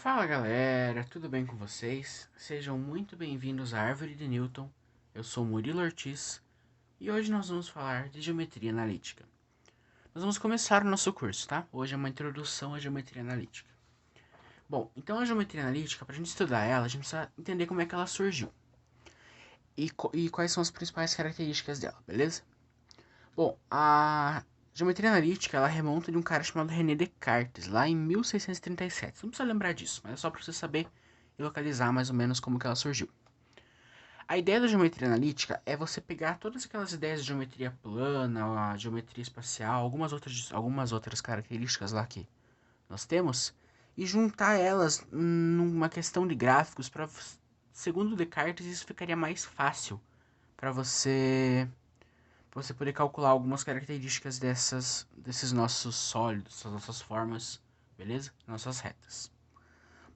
Fala galera, tudo bem com vocês? Sejam muito bem-vindos à Árvore de Newton. Eu sou Murilo Ortiz e hoje nós vamos falar de geometria analítica. Nós vamos começar o nosso curso, tá? Hoje é uma introdução à geometria analítica. Bom, então a geometria analítica, para a gente estudar ela, a gente precisa entender como é que ela surgiu e quais são as principais características dela, beleza? Bom, a geometria analítica ela remonta de um cara chamado René Descartes, lá em 1637. Você não precisa lembrar disso, mas é só para você saber e localizar mais ou menos como que ela surgiu. A ideia da geometria analítica é você pegar todas aquelas ideias de geometria plana, a geometria espacial, algumas outras características lá que nós temos, e juntar elas numa questão de gráficos para, segundo Descartes, isso ficaria mais fácil para você poder calcular algumas características desses nossos sólidos, dessas nossas formas, beleza? Nossas retas.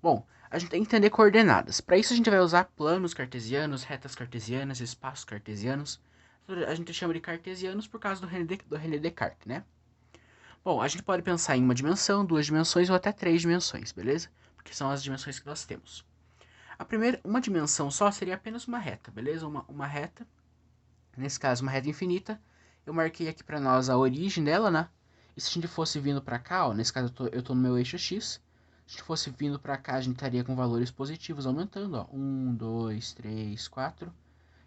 Bom, a gente tem que entender coordenadas. Para isso a gente vai usar planos cartesianos, retas cartesianas, espaços cartesianos. A gente chama de cartesianos por causa do René Descartes, né? Bom, a gente pode pensar em uma dimensão, duas dimensões ou até três dimensões, beleza? Porque são as dimensões que nós temos. A primeira, uma dimensão só seria apenas uma reta, beleza? Uma reta, nesse caso uma reta infinita. Eu marquei aqui para nós a origem dela, né? E se a gente fosse vindo para cá, ó, nesse caso eu tô no meu eixo X. Se a gente fosse vindo para cá, a gente estaria com valores positivos aumentando, ó. 1, 2, 3, 4.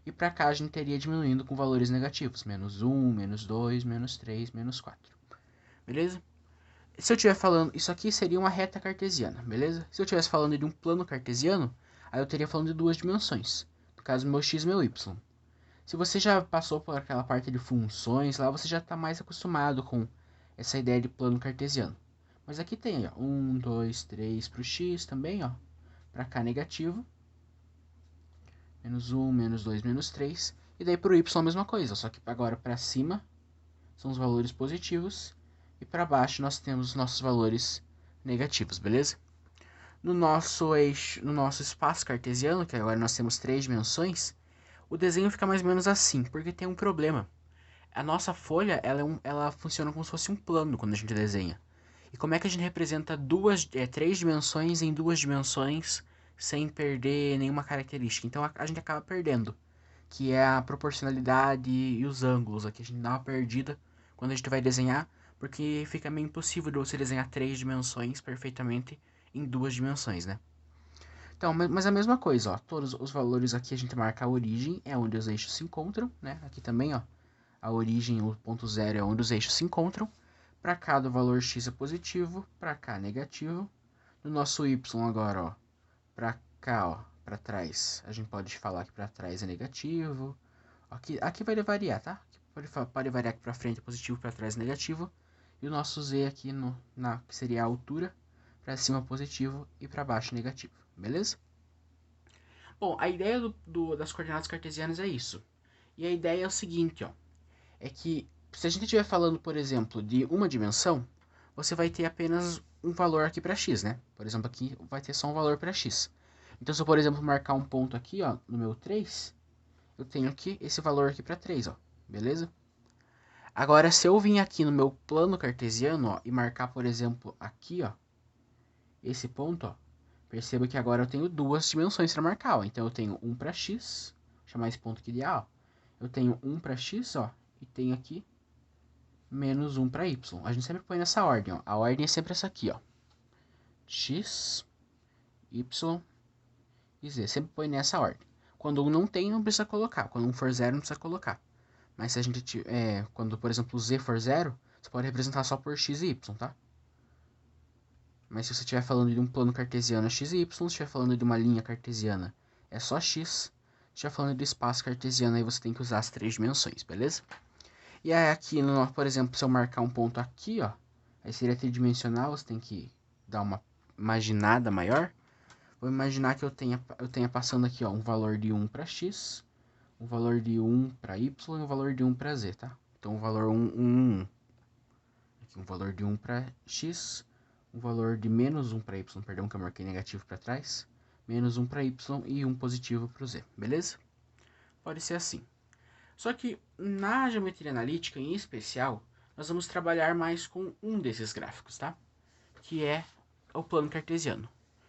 E para cá a gente teria diminuindo com valores negativos. Menos 1, menos 2, menos 3, menos 4. Beleza? Se eu estiver falando, isso aqui seria uma reta cartesiana, beleza? Se eu estivesse falando de um plano cartesiano, aí eu teria falando de duas dimensões. No caso, meu x e meu y. Se você já passou por aquela parte de funções lá, você já está mais acostumado com essa ideia de plano cartesiano. Mas aqui tem, ó, 1, 2, 3 para o x também, ó. Para cá negativo. Menos 1, menos 2, menos 3. E daí para o y a mesma coisa, só que agora para cima são os valores positivos. E para baixo nós temos os nossos valores negativos, beleza? No nosso eixo, no nosso espaço cartesiano, que agora nós temos três dimensões, o desenho fica mais ou menos assim, porque tem um problema. A nossa folha, ela funciona como se fosse um plano quando a gente desenha. E como é que a gente representa três dimensões em duas dimensões sem perder nenhuma característica? Então a gente acaba perdendo, que é a proporcionalidade e os ângulos. Aqui a gente dá uma perdida quando a gente vai desenhar, porque fica meio impossível de você desenhar três dimensões perfeitamente em duas dimensões, né? Então, mas a mesma coisa, ó. Todos os valores aqui a gente marca a origem, é onde os eixos se encontram, né? Aqui também, ó. A origem, o ponto zero, é onde os eixos se encontram. Para cá, do valor x é positivo, para cá negativo. No nosso y agora, ó, para cá, ó, para trás, a gente pode falar que para trás é negativo. Aqui vai variar, tá? Pode variar que para frente é positivo, para trás é negativo. E o nosso z aqui, que seria a altura, para cima positivo e para baixo negativo, beleza? Bom, a ideia das coordenadas cartesianas é isso. E a ideia é o seguinte, ó. É que se a gente estiver falando, por exemplo, de uma dimensão, você vai ter apenas um valor aqui para x, né? Por exemplo, aqui vai ter só um valor para x. Então, se eu, por exemplo, marcar um ponto aqui, ó, no meu 3, eu tenho aqui esse valor aqui para 3, ó. Beleza? Agora, se eu vim aqui no meu plano cartesiano, ó, e marcar, por exemplo, aqui, ó, esse ponto, ó, perceba que agora eu tenho duas dimensões para marcar, ó. Então, eu tenho um para x, vou chamar esse ponto aqui de A, ó. Eu tenho um para x, ó, e tenho aqui menos 1 para y. A gente sempre põe nessa ordem, ó. A ordem é sempre essa aqui, ó. X, y e z. Sempre põe nessa ordem. Quando um não tem, não precisa colocar. Quando um for zero, não precisa colocar. Mas se a gente quando, por exemplo, o z for zero, você pode representar só por x e y, tá? Mas se você estiver falando de um plano cartesiano é x e y, se estiver falando de uma linha cartesiana é só x. Se estiver falando de espaço cartesiano, aí você tem que usar as três dimensões, beleza? E aí aqui, por exemplo, se eu marcar um ponto aqui, ó, aí seria tridimensional, você tem que dar uma imaginada maior. Vou imaginar que eu tenha passando aqui, ó, um valor de 1 para x, um valor de 1 para y e um valor de 1 para z, tá? Então, o valor 1. Aqui, um valor de 1 para x, um valor de menos 1 para y, perdão, que eu marquei negativo para trás, menos 1 para y e 1 positivo para o z, beleza? Pode ser assim. Só que na geometria analítica, em especial, nós vamos trabalhar mais com um desses gráficos, tá? Que é o plano cartesiano.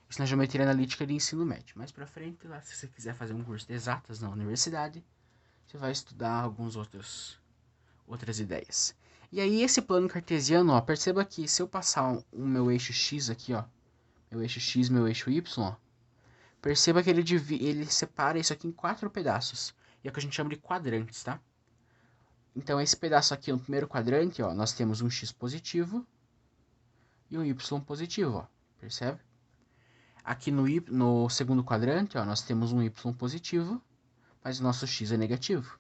Isso na geometria analítica de ensino médio. Mais pra frente, lá, se você quiser fazer um curso de exatas na universidade, você vai estudar outras ideias. E aí, esse plano cartesiano, ó, perceba que se eu passar o meu eixo x aqui, ó, meu eixo x, meu eixo y, ó, perceba que ele separa isso aqui em 4 pedaços. E é o que a gente chama de quadrantes, tá? Então, esse pedaço aqui no primeiro quadrante, ó, nós temos um x positivo e um y positivo, ó, percebe? Aqui no segundo quadrante, ó, nós temos um y positivo, mas o nosso x é negativo.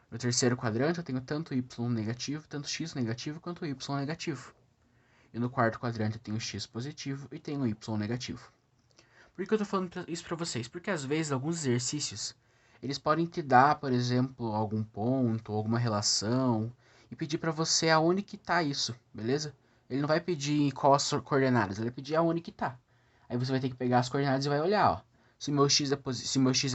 No terceiro quadrante, eu tenho tanto y negativo, tanto x negativo, quanto y negativo. E no quarto quadrante, eu tenho x positivo e tenho y negativo. Por que eu tô falando isso pra vocês? Porque às vezes, alguns exercícios, eles podem te dar, por exemplo, algum ponto, alguma relação, e pedir pra você aonde que tá isso, beleza? Ele não vai pedir qual as coordenadas, ele vai pedir aonde que tá. Aí você vai ter que pegar as coordenadas e vai olhar, ó. Se meu x é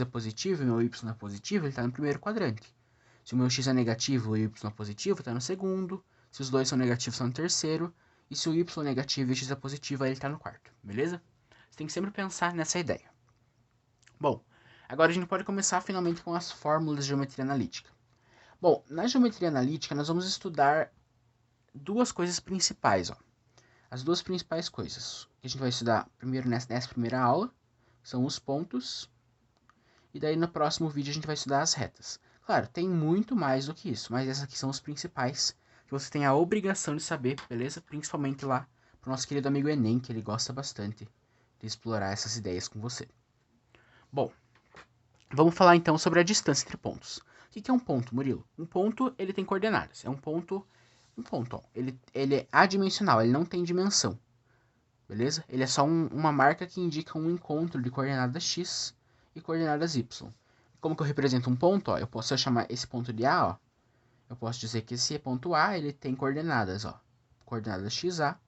positivo e meu y é positivo, ele tá no primeiro quadrante. Se o meu x é negativo e o y é positivo, tá no segundo. Se os dois são negativos, tá no terceiro. E se o y é negativo e o x é positivo, aí ele tá no quarto, beleza? Você tem que sempre pensar nessa ideia. Bom, agora a gente pode começar finalmente com as fórmulas de geometria analítica. Bom, na geometria analítica nós vamos estudar duas coisas principais, ó. As duas principais coisas que a gente vai estudar primeiro nessa primeira aula são os pontos, e daí no próximo vídeo a gente vai estudar as retas. Claro, tem muito mais do que isso, mas essas aqui são os principais que você tem a obrigação de saber, beleza? Principalmente lá pro nosso querido amigo Enem, que ele gosta bastante de explorar essas ideias com você. Bom, vamos falar então sobre a distância entre pontos. O que é um ponto, Murilo? Um ponto, ele tem coordenadas. É um ponto, ó. Ele é adimensional, ele não tem dimensão. Beleza? Ele é só uma marca que indica um encontro de coordenadas x e coordenadas y. Como que eu represento um ponto? Ó, eu posso chamar esse ponto de A, ó. Eu posso dizer que esse ponto A, ele tem coordenadas, ó. Coordenadas xa,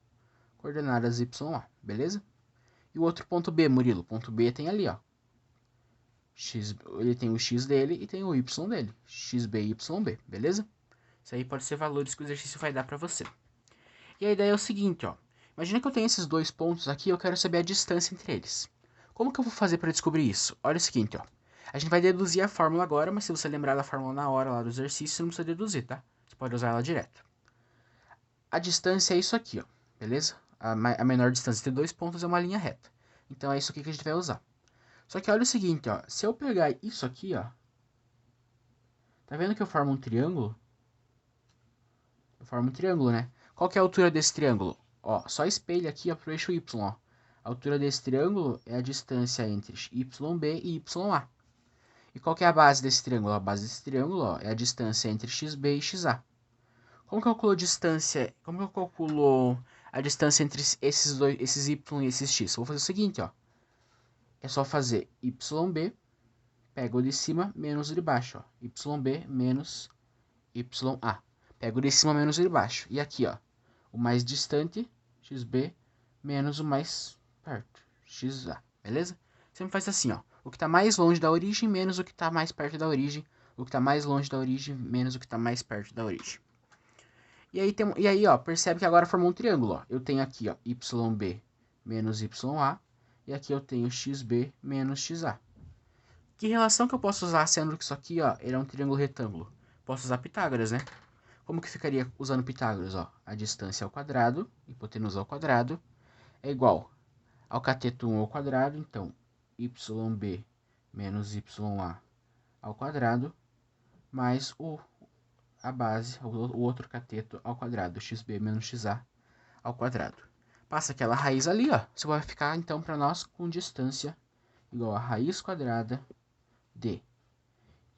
coordenadas ya, beleza? E o outro ponto B, Murilo? Ponto B tem ali, ó. Ele tem o x dele e tem o y dele. xb e yb, beleza? Isso aí pode ser valores que o exercício vai dar pra você. E a ideia é o seguinte, ó. Imagina que eu tenho esses dois pontos aqui e eu quero saber a distância entre eles. Como que eu vou fazer para descobrir isso? Olha o seguinte, ó. A gente vai deduzir a fórmula agora, mas se você lembrar da fórmula na hora lá do exercício, você não precisa deduzir, tá? Você pode usar ela direto. A distância é isso aqui, ó. Beleza? A menor distância entre dois pontos é uma linha reta. Então é isso aqui que a gente vai usar. Só que olha o seguinte, ó. Se eu pegar isso aqui, ó. Tá vendo que eu formo um triângulo? Eu formo um triângulo, né? Qual que é a altura desse triângulo? Ó, só espelha aqui, ó, pro eixo y, ó. A altura desse triângulo é a distância entre YB e YA. E qual que é a base desse triângulo? A base desse triângulo, ó, é a distância entre XB e XA. Como que eu calculo a distância entre esses Y e esses X? Eu vou fazer o seguinte, ó. É só fazer YB, pega o de cima menos o de baixo, ó. YB menos YA. Pega o de cima menos o de baixo. E aqui, ó, o mais distante, XB, menos o mais perto, XA, beleza? Sempre faz assim, ó. O que está mais longe da origem, menos o que está mais perto da origem. O que está mais longe da origem, menos o que está mais perto da origem. E aí, ó, percebe que agora formou um triângulo, ó. Eu tenho aqui, ó, YB menos YA. E aqui eu tenho XB menos XA. Que relação que eu posso usar, sendo que isso aqui, ó, ele é um triângulo retângulo? Posso usar Pitágoras, né? Como que ficaria usando Pitágoras, ó? A distância ao quadrado, hipotenusa ao quadrado, é igual ao cateto 1 ao quadrado, então YB menos YA ao quadrado, mais a base, o outro cateto ao quadrado, XB menos XA ao quadrado. Passa aquela raiz ali, ó. Você vai ficar, então, para nós com distância igual a raiz quadrada de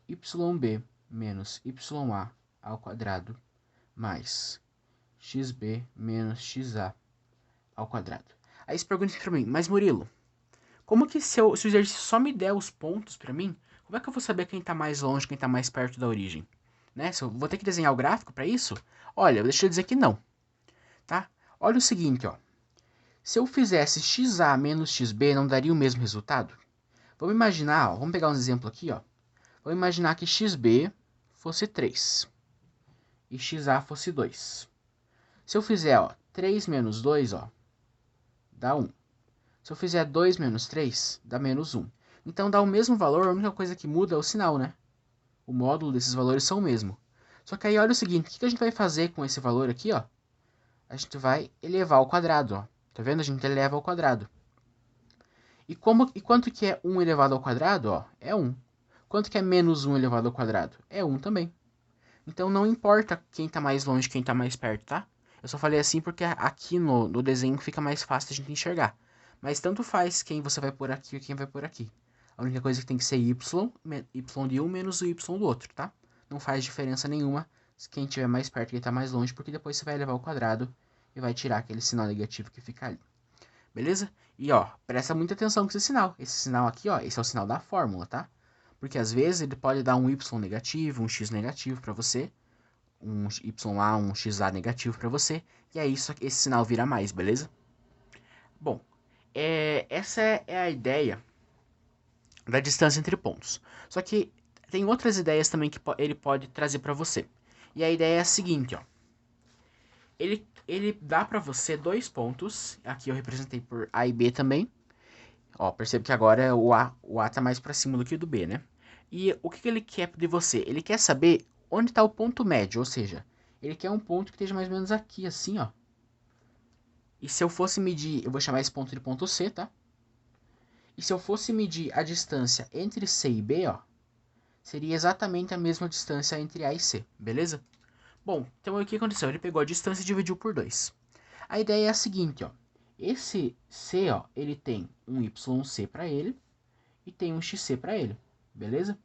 YB menos YA ao quadrado mais XB menos XA ao quadrado. Aí você pergunta pra mim, mas Murilo, como que se o exercício só me der os pontos pra mim, como é que eu vou saber quem tá mais longe, quem tá mais perto da origem? Né? Se eu vou ter que desenhar o gráfico pra isso? Olha, deixa eu dizer que não. Tá? Olha o seguinte, ó. Se eu fizesse XA menos XB, não daria o mesmo resultado? Vamos imaginar, ó, vamos pegar um exemplo aqui, ó. Vamos imaginar que XB fosse 3 e XA fosse 2. Se eu fizer, ó, 3 menos 2, ó, dá 1. Se eu fizer 2 menos 3, dá menos 1. Então dá o mesmo valor, a única coisa que muda é o sinal, né? O módulo desses valores são o mesmo. Só que aí olha o seguinte, o que a gente vai fazer com esse valor aqui, ó? A gente vai elevar ao quadrado, ó. Tá vendo? A gente eleva ao quadrado. E quanto que é 1 elevado ao quadrado, ó? É 1. Quanto que é menos 1 elevado ao quadrado? É 1 também. Então não importa quem tá mais longe e quem tá mais perto, tá? Eu só falei assim porque aqui no desenho fica mais fácil a gente enxergar. Mas tanto faz quem você vai pôr aqui e quem vai pôr aqui. A única coisa que tem que ser y de um menos o y do outro, tá? Não faz diferença nenhuma quem estiver mais perto e quem tá mais longe, porque depois você vai elevar ao quadrado e vai tirar aquele sinal negativo que fica ali. Beleza? E ó, presta muita atenção com esse sinal. Esse sinal aqui, ó, esse é o sinal da fórmula, tá? Porque às vezes ele pode dar um y negativo, um x negativo para você, um YA, um XA negativo para você, e aí esse sinal vira mais, beleza? Bom, essa é a ideia da distância entre pontos. Só que tem outras ideias também que ele pode trazer para você. E a ideia é a seguinte, ó. Ele dá para você dois pontos, aqui eu representei por A e B também. Ó, percebe que agora o A tá mais para cima do que o do B, né? E o que ele quer de você? Ele quer saber onde está o ponto médio, ou seja, ele quer um ponto que esteja mais ou menos aqui, assim, ó. E se eu fosse medir, eu vou chamar esse ponto de ponto C, tá? E se eu fosse medir a distância entre C e B, ó, seria exatamente a mesma distância entre A e C, beleza? Bom, então o que aconteceu? Ele pegou a distância e dividiu por 2. A ideia é a seguinte, ó. Esse C, ó, ele tem um YC para ele e tem um XC para ele, beleza?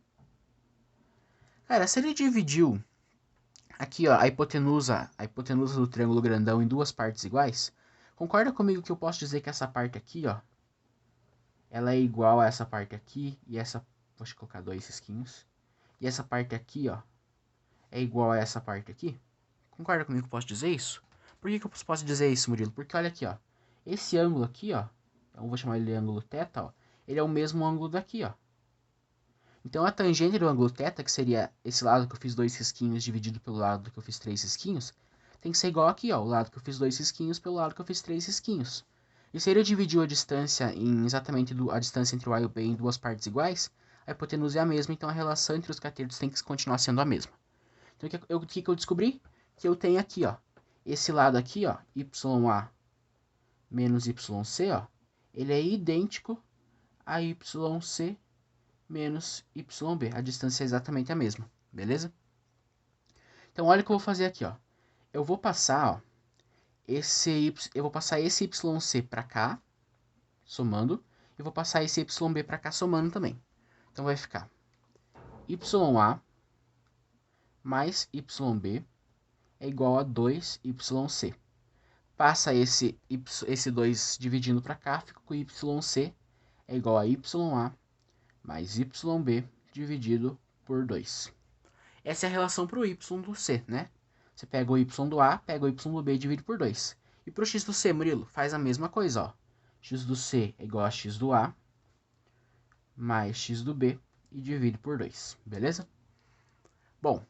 Cara, se ele dividiu aqui, ó, a hipotenusa do triângulo grandão em duas partes iguais, concorda comigo que eu posso dizer que essa parte aqui, ó, ela é igual a essa parte aqui e essa, vou colocar dois risquinhos, e essa parte aqui, ó, é igual a essa parte aqui? Concorda comigo que eu posso dizer isso? Por que eu posso dizer isso, Murilo? Porque olha aqui, ó, esse ângulo aqui, ó, eu vou chamar ele de ângulo θ, ó, ele é o mesmo ângulo daqui, ó. Então a tangente do ângulo θ, que seria esse lado que eu fiz dois risquinhos dividido pelo lado que eu fiz três risquinhos, tem que ser igual aqui, ó, o lado que eu fiz dois risquinhos pelo lado que eu fiz três risquinhos. E se ele dividiu a distância em exatamente a distância entre o A e o B em duas partes iguais, a hipotenusa é a mesma, então a relação entre os catetos tem que continuar sendo a mesma. Então o que eu descobri? Que eu tenho aqui, ó, esse lado aqui, ó, YA menos YC, ó, ele é idêntico a YC menos YB. A distância é exatamente a mesma, beleza? Então olha o que eu vou fazer aqui, ó. Eu vou passar, ó, esse YC para cá, somando, e vou passar esse YB para cá somando também. Então vai ficar YA mais YB é igual a 2YC. Passa esse 2 dividindo para cá, fica com YC é igual a YA mais YB dividido por 2. Essa é a relação para o y do C, né? Você pega o y do A, pega o y do B e divide por 2. E para o x do C, Murilo, faz a mesma coisa, ó. X do C é igual a x do A mais x do B e divide por 2, beleza? Bom,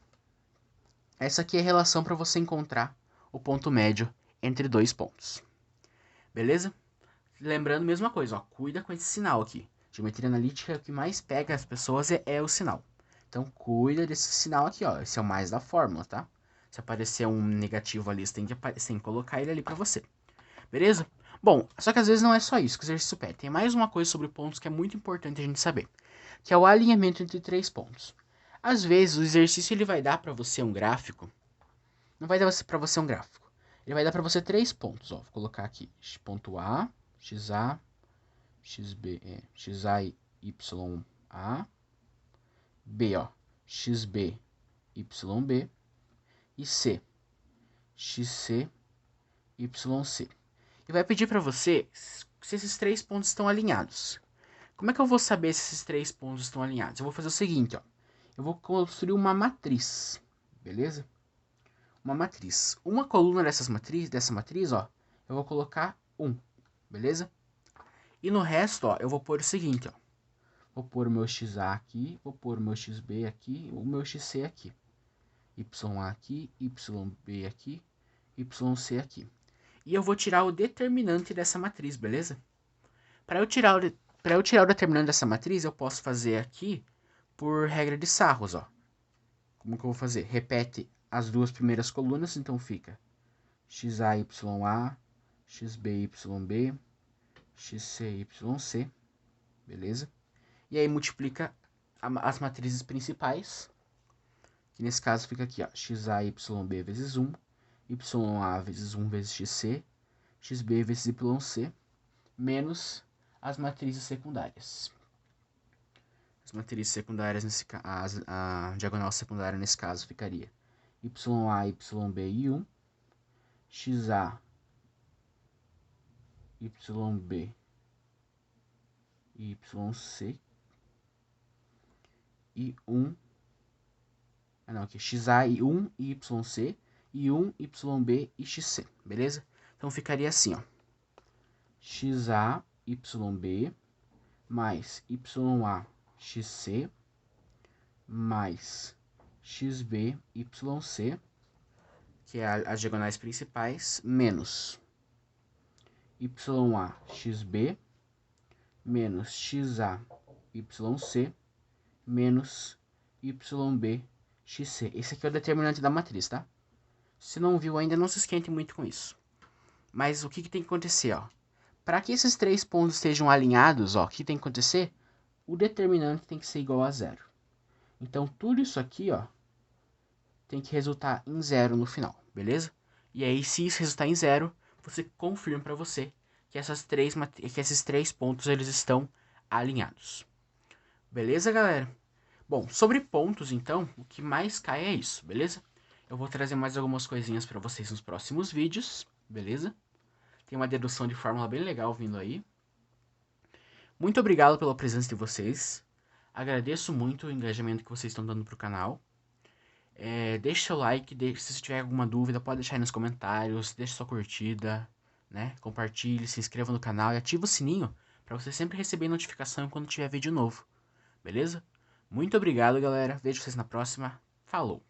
essa aqui é a relação para você encontrar o ponto médio entre dois pontos. Beleza? Lembrando, mesma coisa, ó, cuida com esse sinal aqui. Geometria analítica, o que mais pega as pessoas é o sinal. Então, cuida desse sinal aqui, ó. Esse é o mais da fórmula, tá? Se aparecer um negativo ali, você tem que colocar ele ali pra você. Beleza? Bom, só que às vezes não é só isso que o exercício pede. Tem mais uma coisa sobre pontos que é muito importante a gente saber. Que é o alinhamento entre três pontos. Às vezes, o exercício ele vai dar pra você um gráfico. Não vai dar pra você um gráfico. Ele vai dar pra você três pontos, ó. Vou colocar aqui. Ponto A, XA, XB, XA e YA. B, ó, XB, YB. E C, XC, YC. E vai pedir para você se esses três pontos estão alinhados. Como é que eu vou saber se esses três pontos estão alinhados? Eu vou fazer o seguinte, ó. Eu vou construir uma matriz, beleza? Uma matriz. Uma coluna dessa matriz, ó, eu vou colocar 1, beleza? E no resto, ó, eu vou pôr o seguinte, ó. Vou pôr o meu XA aqui, vou pôr o meu XB aqui, o meu XC aqui. YA aqui, YB aqui, YC aqui. E eu vou tirar o determinante dessa matriz, beleza? Para eu tirar o determinante dessa matriz, eu posso fazer aqui por regra de Sarros, ó. Como que eu vou fazer? Repete as duas primeiras colunas, então fica xa, ya, xb, yb, xc, yc, beleza? E aí multiplica as matrizes principais, que nesse caso fica aqui, ó, xa, yb vezes 1, ya vezes 1 vezes xc, xb vezes yc, menos as matrizes secundárias. As matrizes secundárias, a diagonal secundária nesse caso ficaria ya, yb e 1, xa, yb e yc, e 1, aqui, xa e 1 e yc, e 1 yb e xc, beleza? Então ficaria assim, ó, xa, yb, mais ya, xc, mais xb, yc, que é as diagonais principais, menos ya, xb, menos xa, yc, menos yb, xc. Esse aqui é o determinante da matriz, tá? Se não viu ainda, não se esquente muito com isso. Mas o que tem que acontecer, ó? Para que esses três pontos estejam alinhados, ó, o que tem que acontecer? O determinante tem que ser igual a zero. Então, tudo isso aqui, ó, tem que resultar em zero no final, beleza? E aí, se isso resultar em zero, você confirma para você que esses três pontos eles estão alinhados. Beleza, galera? Bom, sobre pontos, então, o que mais cai é isso, beleza? Eu vou trazer mais algumas coisinhas para vocês nos próximos vídeos, beleza? Tem uma dedução de fórmula bem legal vindo aí. Muito obrigado pela presença de vocês. Agradeço muito o engajamento que vocês estão dando pro canal. Deixe seu like, se tiver alguma dúvida, pode deixar aí nos comentários, deixe sua curtida, né? Compartilhe, se inscreva no canal e ative o sininho para você sempre receber notificação quando tiver vídeo novo, beleza? Muito obrigado, galera. Vejo vocês na próxima. Falou!